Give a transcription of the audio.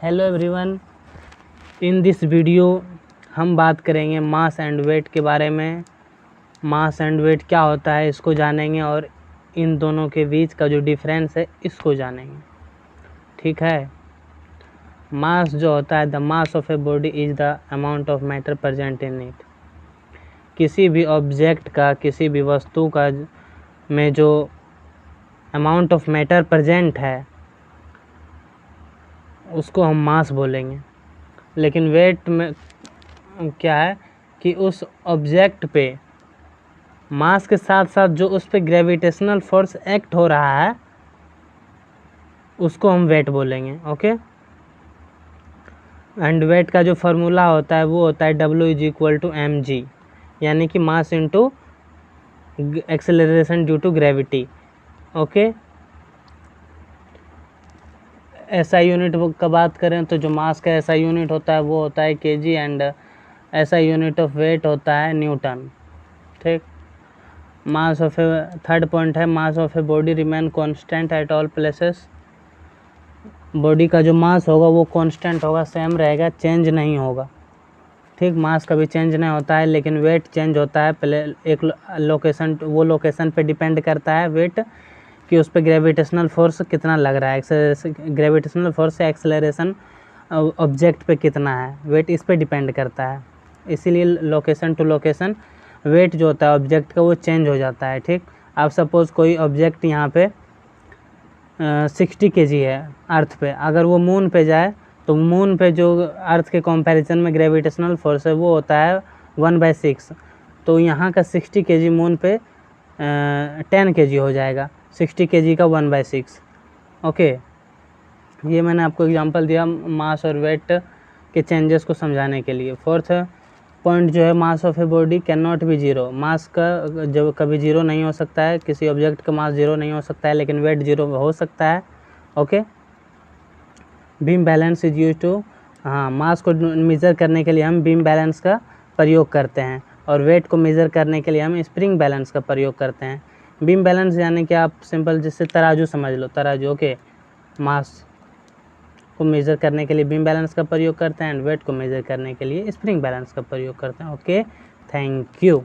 Hello everyone, in this video हम बात करेंगे मास एंड वेट के बारे में। मास एंड वेट क्या होता है इसको जानेंगे और इन दोनों के बीच का जो डिफरेंस है इसको जानेंगे। ठीक है। मास जो होता है, the mass of a body is the amount of matter present in it. किसी भी ऑब्जेक्ट का, किसी भी वस्तु का में जो अमाउंट ऑफ मैटर प्रेजेंट है उसको हम मास बोलेंगे। लेकिन वेट में क्या है कि उस ऑब्जेक्ट पे मास के साथ साथ जो उस पे ग्रेविटेशनल फोर्स एक्ट हो रहा है उसको हम वेट बोलेंगे। ओके। एंड वेट का जो फार्मूला होता है वो होता है W=mg, यानी कि mass into acceleration due to gravity. Okay. SI unit का बात करें तो जो मास का एसआई यूनिट होता है वो होता है kg and SI unit of weight होता है न्यूटन। ठीक। Mass of a, third point है, mass of a body remain constant at all places. Body का जो मास होगा वो कांस्टेंट होगा, सेम रहेगा, चेंज नहीं होगा। ठीक। मास कभी चेंज नहीं होता है, लेकिन वेट चेंज होता है। पहले एक लोकेशन, वो लोकेशन पे डिपेंड करता है वेट कि उस पर ग्रेविटेशनल फोर्स कितना लग रहा है, ग्रेविटेशनल फोर्स से एक्सेलरेशन ऑब्जेक्ट पे कितना है, वेट इस पे डिपेंड करता है। इसीलिए लोकेशन टू लोकेशन वेट जो होता है ऑब्जेक्ट का वो चेंज हो जाता है। ठीक। आप सपोज़ कोई ऑब्जेक्ट यहाँ पे 60 kg है अर्थ पे, अगर वो मून पे जाए तो मून पे जो अर्थ के कंपैरिजन में ग्रेविटेशनल फोर्स है वो होता है 1/6। तो यहाँ का 60 kg मून पे 10 kg हो जाएगा, 60 kg का 1/6। ओके। ये मैंने आपको एग्जांपल दिया मास और वेट के चेंजेस को समझाने के लिए। फोर्थ पॉइंट जो है, mass of a body can not be zero. Mass का जब कभी जीरो नहीं हो सकता है, किसी ऑब्जेक्ट का मास जीरो नहीं हो सकता है, लेकिन वेट जीरो हो सकता है। Okay. Beam balance is use to, हाँ, मास को मेज़र करने के लिए हम बीम बैलेंस का प्रयोग करते हैं और वेट को मेज़र करने के लिए हम स्प्रिंग बैलेंस का प्रयोग करते हैं। बीम बैलेंस यानी कि आप सिंपल जिससे तराजू समझ लो, तराजू। ओके। मास को मेज़र करने के लिए बीम बैलेंस का प्रयोग करते हैं एंड वेट को मेज़र करने के लिए स्प्रिंग बैलेंस का प्रयोग करते हैं। Okay, thank you.